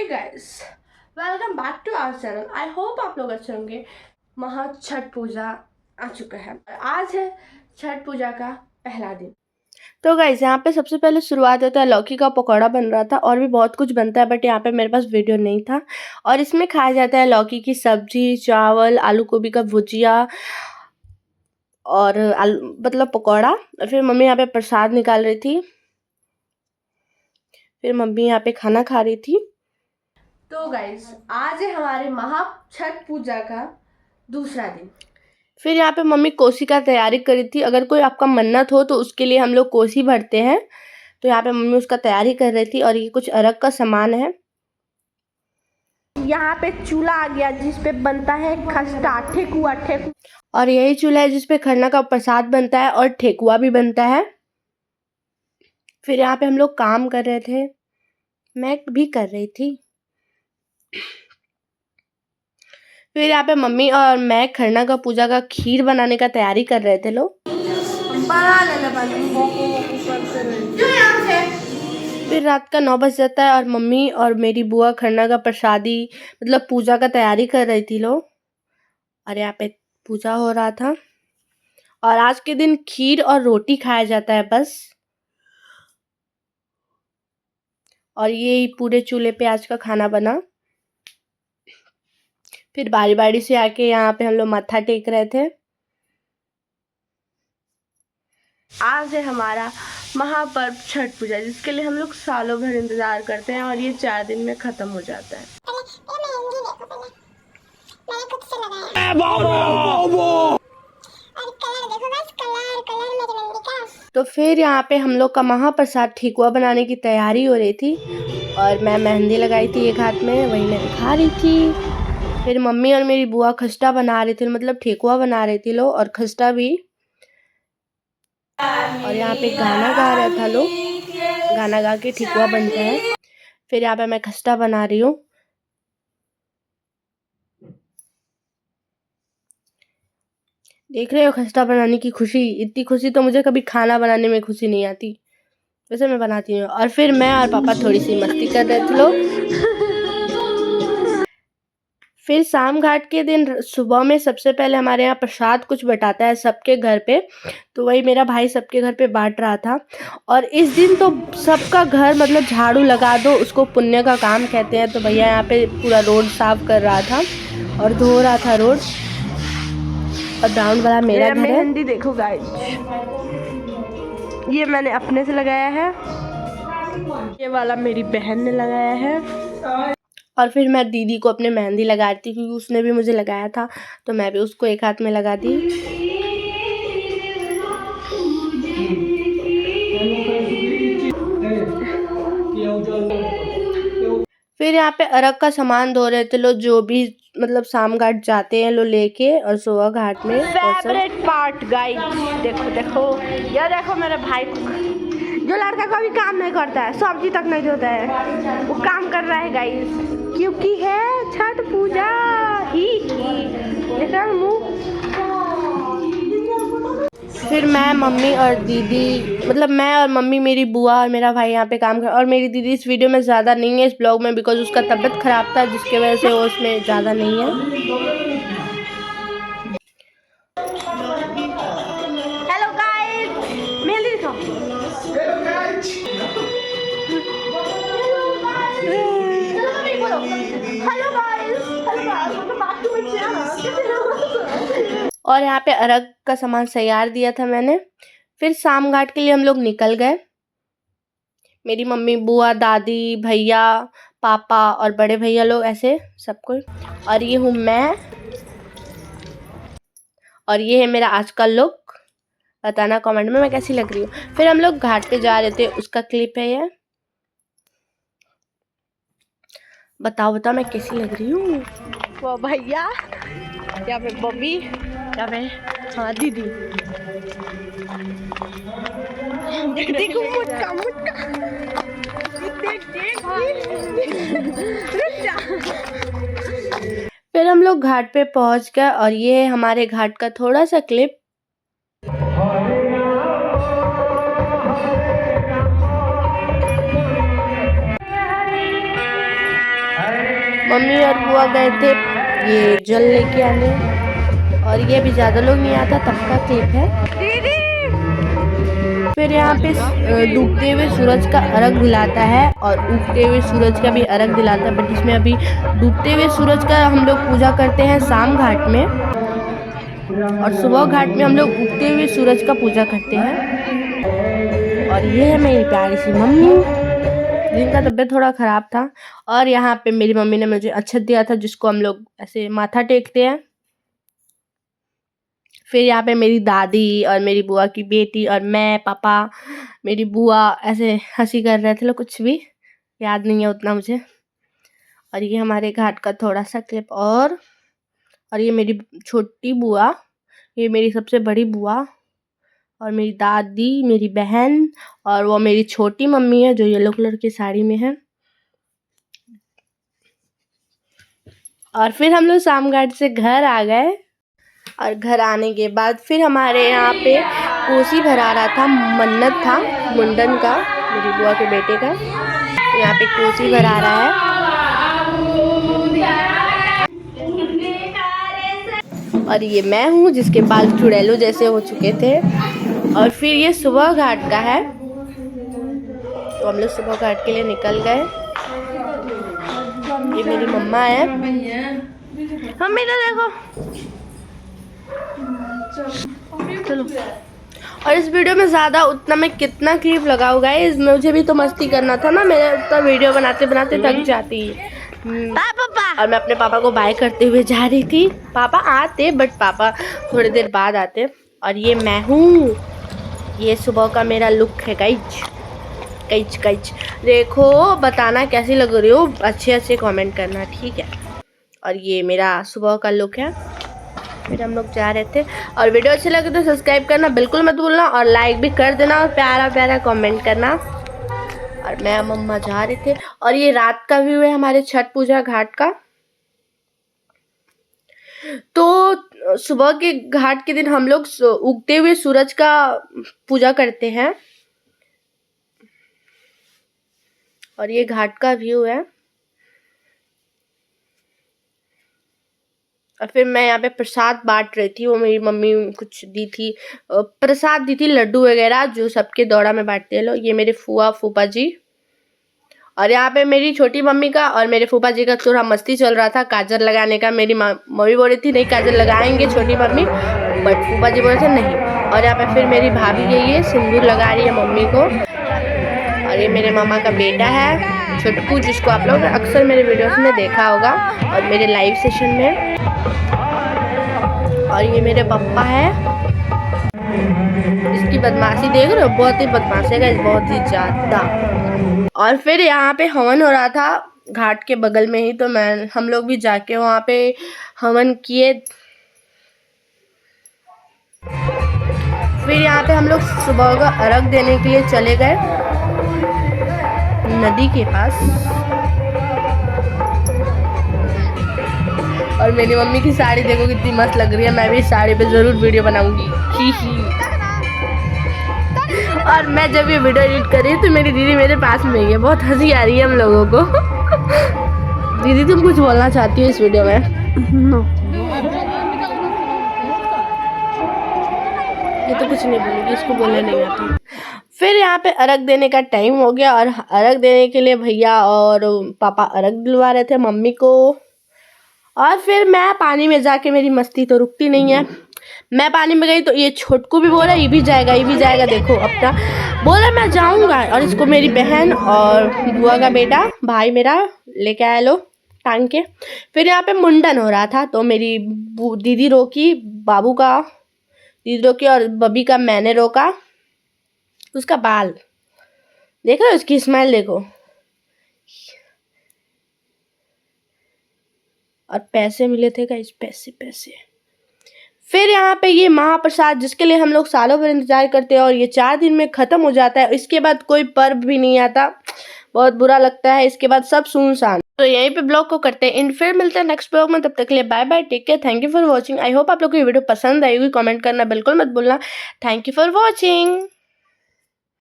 Hey guys, welcome back to our channel. I hope आप लोग अच्छे होंगे। महा छठ पूजा आ चुका है। आज है छठ पूजा का पहला दिन। तो गाइस यहाँ पे सबसे पहले शुरुआत होता है, लौकी का पकौड़ा बन रहा था और भी बहुत कुछ बनता है, बट यहाँ पे मेरे पास वीडियो नहीं था। और इसमें खाया जाता है लौकी की सब्जी, चावल, आलू गोभी का भुजिया और मतलब पकौड़ा। और फिर मम्मी यहाँ पे प्रसाद निकाल रही थी, फिर मम्मी यहाँ पे खाना खा रही थी। तो गाइस आज है हमारे महा छठ पूजा का दूसरा दिन। फिर यहाँ पे मम्मी कोसी का तैयारी करी थी। अगर कोई आपका मन्नत हो तो उसके लिए हम लोग कोसी भरते हैं, तो यहाँ पे मम्मी उसका तैयारी कर रही थी। और ये कुछ अर्घ का सामान है। यहाँ पे चूल्हा आ गया जिस पे बनता है खस्ता, ठेकुआ। और यही चूल्हा है जिस पे खरना का प्रसाद बनता है और ठेकुआ भी बनता है। फिर यहाँ पे हम लोग काम कर रहे थे, मैं भी कर रही थी। फिर यहाँ पे मम्मी और मैं खरना का पूजा का खीर बनाने का तैयारी कर रहे थे लोग। फिर रात का 9 बज जाता है और मम्मी और मेरी बुआ खरना का प्रसादी मतलब पूजा का तैयारी कर रही थी लोग। और यहाँ पे पूजा हो रहा था। और आज के दिन खीर और रोटी खाया जाता है बस। और ये पूरे चूल्हे पे आज का खाना बना। फिर बारी बारी से आके यहाँ पे हम लोग माथा टेक रहे थे। आज है हमारा महापर्व छठ पूजा, जिसके लिए हम लोग सालों भर इंतजार करते हैं और ये 4 दिन में खत्म हो जाता है। तो फिर यहाँ पे हम लोग का महाप्रसाद ठेकुआ बनाने की तैयारी हो रही थी। और मैं मेहंदी लगाई थी एक हाथ में, वही मैं दिखा रही थी। फिर मम्मी और मेरी बुआ खस्ता बना रही थी, मतलब ठेकुआ बना रही थी लोग, और खस्ता भी। और यहाँ पे गाना गा रहा था लोग, गाना गा के ठेकुआ बनता है। फिर यहाँ पे मैं खस्ता बना रही हूँ। देख रहे हो खस्ता बनाने की खुशी। इतनी खुशी तो मुझे कभी खाना बनाने में खुशी नहीं आती, वैसे मैं बनाती हूँ। और फिर मैं और पापा थोड़ी सी मस्ती कर रहे थे लोग। फिर शाम घाट के दिन सुबह में सबसे पहले हमारे यहाँ प्रसाद कुछ बटाता है सबके घर पे, तो वही मेरा भाई सबके घर पे बांट रहा था। और इस दिन तो सबका घर मतलब झाड़ू लगा दो, उसको पुण्य का काम कहते हैं। तो भैया यहाँ पे पूरा रोड साफ कर रहा था और धो रहा था रोड। और ग्राउंड वाला मेरा घर है। मेहंदी देखो गाइस, ये मैंने अपने से लगाया है, ये वाला मेरी बहन ने लगाया है। और फिर मैं दीदी को अपने मेहंदी लगाती, क्योंकि उसने भी मुझे लगाया था, तो मैं भी उसको एक हाथ में लगा दी। फिर यहाँ पे अर्घ का सामान धो रहे थे लोग, जो भी मतलब शाम घाट जाते हैं लोग लेके, और सुबह घाट में फेवरेट पार्ट गाइस, देखो देखो ये देखो मेरे भाई को, जो लड़का कभी काम नहीं करता है, सब्जी तक नहीं धोता है, वो काम कर रहा है गाइस, क्योंकि है छठ पूजा ही देख रहा मुँह। फिर मैं, मम्मी और दीदी, मतलब मैं और मम्मी, मेरी बुआ और मेरा भाई यहाँ पे काम कर। और मेरी दीदी इस वीडियो में ज़्यादा नहीं है, इस ब्लॉग में, बिकॉज उसका तबीयत ख़राब था, जिसके वजह से वो उसमें ज़्यादा नहीं है। हेलो गाइस, मेहंदी दिखाओ। हेलो गाइस, और यहाँ पे अर्घ का सामान तैयार दिया था मैंने। फिर शाम घाट के लिए हम लोग निकल गए, मेरी मम्मी, बुआ, दादी, भैया, पापा और बड़े भैया लोग, ऐसे सब कोई। और ये हूँ मैं, और ये है मेरा आज का लुक। बताना कमेंट में मैं कैसी लग रही हूँ। फिर हम लोग घाट पे जा रहे थे, उसका क्लिप है ये। बताओ बताओ मैं कैसी लग रही हूँ। वो भैया, यहाँ पे बब्बी, यहाँ पे हाँ दीदी, देखो मुटका मुटका, फिर हम लोग घाट पे पहुंच गए, और ये है हमारे घाट का थोड़ा सा क्लिप। मम्मी और बुआ गए थे ये जल लेके आने, और ये भी ज़्यादा लोग नहीं आता तब का क्लिप है। फिर यहाँ पे डूबते हुए सूरज का अर्घ दिलाता है और उगते हुए सूरज का भी अर्घ दिलाता है, बट इसमें अभी डूबते हुए सूरज का हम लोग पूजा करते हैं शाम घाट में, और सुबह घाट में हम लोग उगते हुए सूरज का पूजा करते हैं। और ये है मेरी प्यारी सी मम्मी, जिनका तबीयत थोड़ा ख़राब था, और यहाँ पे मेरी मम्मी ने मुझे अक्षत दिया था जिसको हम लोग ऐसे माथा टेकते हैं। फिर यहाँ पे मेरी दादी और मेरी बुआ की बेटी और मैं, पापा, मेरी बुआ ऐसे हंसी कर रहे थे लोग, कुछ भी याद नहीं है उतना मुझे। और ये हमारे घाट का थोड़ा सा क्लिप, और ये मेरी छोटी बुआ, ये मेरी सबसे बड़ी बुआ, और मेरी दादी, मेरी बहन, और वो मेरी छोटी मम्मी है जो येलो कलर की साड़ी में है। और फिर हम लोग शाम घाट से घर आ गए, और घर आने के बाद फिर हमारे यहाँ पे कोसी भरा रहा था, मन्नत था मुंडन का, मेरी बुआ के बेटे का। यहाँ पे कोसी भरा रहा है, और ये मैं हूँ जिसके बाल चुड़ैलों जैसे हो चुके थे। और फिर ये सुबह घाट का है, तो हम लोग सुबह घाट के लिए निकल गए। ये मेरी मम्मा है, मम्मी तो देखो, चलो। और इस वीडियो में ज़्यादा उतना मैं कितना क्लिप लगाऊंगा, इसमें मुझे भी तो मस्ती करना था ना, मेरा उतना वीडियो बनाते बनाते थक जाती है। और मैं अपने पापा को बाय करते हुए जा रही थी। पापा आते, बट पापा थोड़ी देर बाद आते। और ये मैं हूँ, ये सुबह का मेरा लुक है गाइज, कैच कैच देखो, बताना कैसी लग रही हो, अच्छे कमेंट करना, ठीक है। और ये मेरा सुबह का लुक है। फिर हम लोग जा रहे थे, और वीडियो अच्छी लगे तो सब्सक्राइब करना बिल्कुल मत भूलना, और लाइक भी कर देना, और प्यारा प्यारा कमेंट करना। और मैं मम्मा जा रहे थे, और ये रात का व्यू है हमारे छठ पूजा घाट का। तो सुबह के घाट के दिन हम लोग उगते हुए सूरज का पूजा करते हैं, और ये घाट का व्यू है। और फिर मैं यहाँ पे प्रसाद बांट रही थी, वो मेरी मम्मी कुछ दी थी, प्रसाद दी थी, लड्डू वगैरह जो सबके दौड़ा में बांटते हैं लोग। ये मेरे फूआ फूफा जी, और यहाँ पे मेरी छोटी मम्मी का और मेरे फूफा जी का थोड़ा मस्ती चल रहा था काजल लगाने का। मेरी मम्मी बोल रही थी नहीं काजल लगाएंगे छोटी मम्मी, बट फूफा जी बोल रहे थे नहीं। और यहाँ पे फिर मेरी भाभी गई है, सिंदूर लगा रही है मम्मी को। और ये मेरे मामा का बेटा है छोटकू, जिसको आप लोग अक्सर मेरे वीडियोस में देखा होगा और मेरे लाइव सेशन में। और ये मेरे पापा है, इसकी बदमाशी देख रहे हो, बहुत ही बदमाश है, बहुत ही ज़्यादा। और फिर यहाँ पे हवन हो रहा था घाट के बगल में ही, तो हम लोग भी जाके वहाँ पे हवन किए। फिर यहाँ पे हम लोग सुबह का अर्घ देने के लिए चले गए नदी के पास। और मेरी मम्मी की साड़ी देखो कितनी मस्त लग रही है, मैं भी इस साड़ी पे जरूर वीडियो बनाऊंगी, ही। और मैं जब ये वीडियो एडिट कर रही हूँ तो मेरी दीदी मेरे पास में ही है, बहुत हंसी आ रही है हम लोगों को। दीदी तुम कुछ बोलना चाहती हो इस वीडियो में? नो, ये तो कुछ नहीं बोलेगी, इसको बोलने नहीं आता। फिर यहाँ पे अर्घ देने का टाइम हो गया, और अर्घ देने के लिए भैया और पापा अर्घ दिलवा रहे थे मम्मी को। और फिर मैं पानी में जाके, मेरी मस्ती तो रुकती नहीं है, मैं पानी में गई तो ये छोटकू भी बोला ये भी जाएगा, देखो अपना बोला मैं जाऊंगा। और इसको मेरी बहन और बुआ का बेटा भाई मेरा लेके आया लो टांग के। फिर यहाँ पे मुंडन हो रहा था, तो मेरी दीदी रोकी, बाबू का दीदी रोकी, और बबी का मैंने रोका। उसका बाल देख रहे हो, उसकी स्माइल देखो। और पैसे मिले थे गाइस, पैसे। फिर यहाँ पे ये महाप्रसाद, जिसके लिए हम लोग सालों भर इंतजार करते हैं, और ये 4 दिन में ख़त्म हो जाता है। इसके बाद कोई पर्व भी नहीं आता, बहुत बुरा लगता है। इसके बाद सब सुनसान। तो यहीं पे ब्लॉग को करते हैं इन, फिर मिलते हैं नेक्स्ट ब्लॉग में। तब तक के लिए bye bye, take care, thank you for watching. I hope आप लोग को ये वीडियो पसंद आएगी, कमेंट करना बिल्कुल मत भूलना। Thank you for watching.